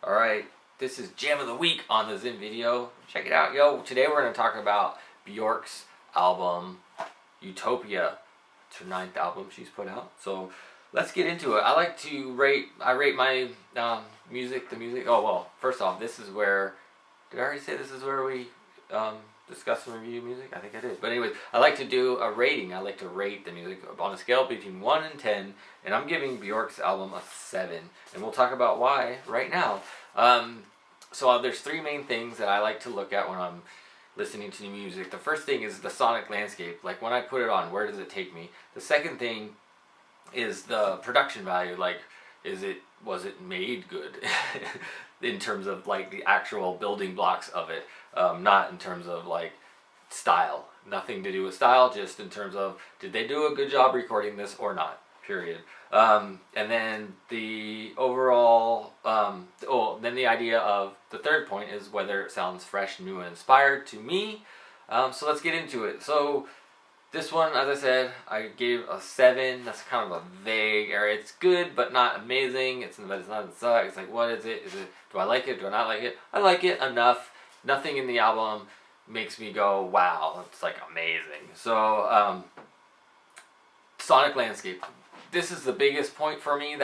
Alright, this is Jam of the Week on the theZim video. Check it out, yo. Today we're going to talk about Björk's album, Utopia. It's her 9th album she's put out. So let's get into it. I rate my music. Oh, well, first off, this is where, did I already say this is where we discuss and review music? I think I did. But anyways, I like to do a rating. I like to rate the music on a scale between 1 and 10. And I'm giving Björk's album a 7. And we'll talk about why right now. So there's 3 main things that I like to look at when I'm listening to music. The first thing is the sonic landscape. Like when I put it on, where does it take me? The second thing is the production value. Like, was it made good in terms of like the actual building blocks of it, not in terms of like style. Nothing to do with style, just in terms of did they do a good job recording this or not, period. And then the overall, then the idea of the third point is whether it sounds fresh, new, and inspired to me. So let's get into it. So this one, as I said, I gave a 7. That's kind of a vague area. It's good, but not amazing. It's not. It's like, what is it? Do I like it? Do I not like it? I like it enough. Nothing in the album makes me go, wow, it's like amazing. So, sonic landscape. This is the biggest point for me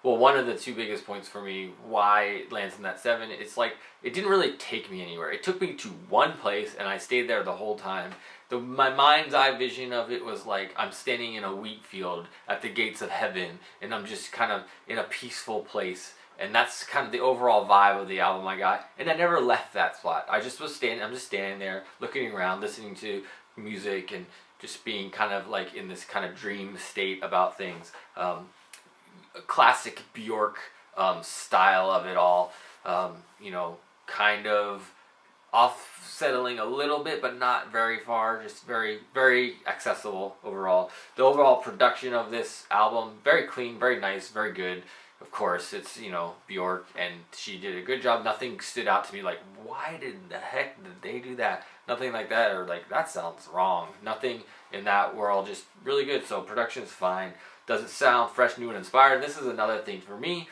one of the 2 biggest points for me why it lands in that 7. It's like, it didn't really take me anywhere. It took me to one place and I stayed there the whole time. My mind's eye vision of it was like I'm standing in a wheat field at the gates of heaven and I'm just kind of in a peaceful place. And that's kind of the overall vibe of the album I got. And I never left that spot. I'm just standing there looking around, listening to music and just being kind of like in this kind of dream state about things. A classic Björk style of it all. Kind of off-settling a little bit, but not very far. Just very, very accessible overall. The overall production of this album, very clean, very nice, very good. Of course, it's, Björk, and she did a good job. Nothing stood out to me like, why did the heck did they do that? Nothing like that, or like, that sounds wrong. Nothing in that world, just really good. So production's fine. Does it sound fresh, new, and inspired? This is another thing for me.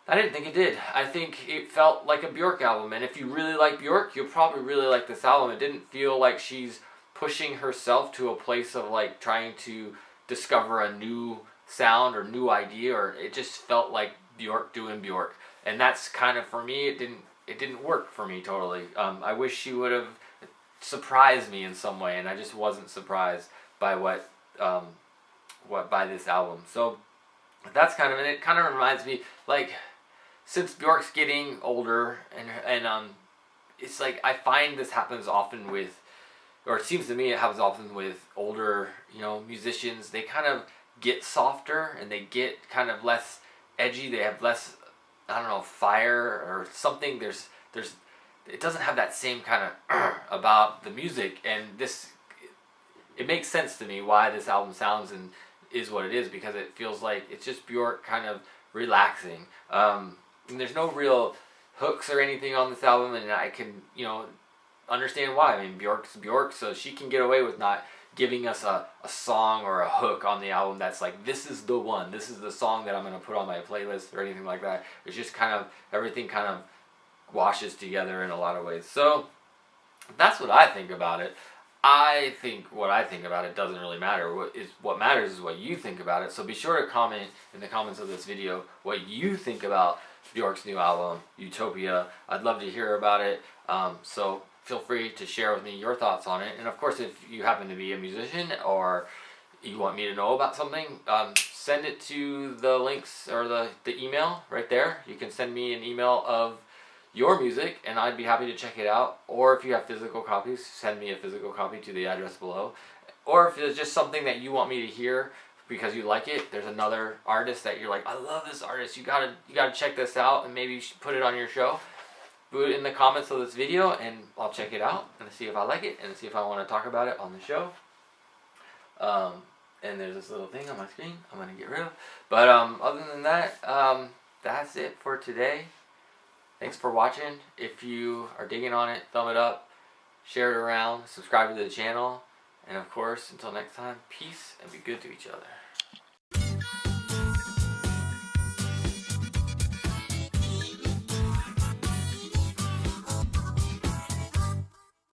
I didn't think it did. I think it felt like a Björk album, and if you really like Björk, you'll probably really like this album. It didn't feel like she's pushing herself to a place of like trying to discover a new sound or new idea, or it just felt like Björk doing Björk. And that's kind of, for me, it didn't work for me totally. I wish she would have surprised me in some way, and I just wasn't surprised by by this album. So that's kind of, and it kind of reminds me, like, since Björk's getting older, and it's like I find this happens often with, or it seems to me it happens often with older, musicians. They kind of get softer and they get kind of less edgy. They have less, I don't know, fire or something. It doesn't have that same kind of about the music, and it makes sense to me why this album sounds and is what it is, because it feels like it's just Björk kind of relaxing. And there's no real hooks or anything on this album, and I can, understand why. I mean, Björk's Björk, so she can get away with not giving us a song or a hook on the album that's like, this is the one, this is the song that I'm going to put on my playlist or anything like that. It's just kind of, everything kind of washes together in a lot of ways. So that's what I think about it. I think what I think about it doesn't really matter. What matters is what you think about it. So be sure to comment in the comments of this video what you think about Björk's new album, Utopia. I'd love to hear about it. So feel free to share with me your thoughts on it. And of course, if you happen to be a musician or you want me to know about something, send it to the links or the email right there. You can send me an email of your music and I'd be happy to check it out. Or if you have physical copies, send me a physical copy to the address below. Or if it's just something that you want me to hear because you like it, there's another artist that you're like, I love this artist, you gotta check this out, and maybe you should put it on your show. Put it in the comments of this video and I'll check it out and see if I like it and see if I want to talk about it on the show. And there's this little thing on my screen I'm going to get rid of. But other than that, that's it for today. Thanks for watching. If you are digging on it, thumb it up, share it around, subscribe to the channel, and of course, until next time, peace and be good to each other.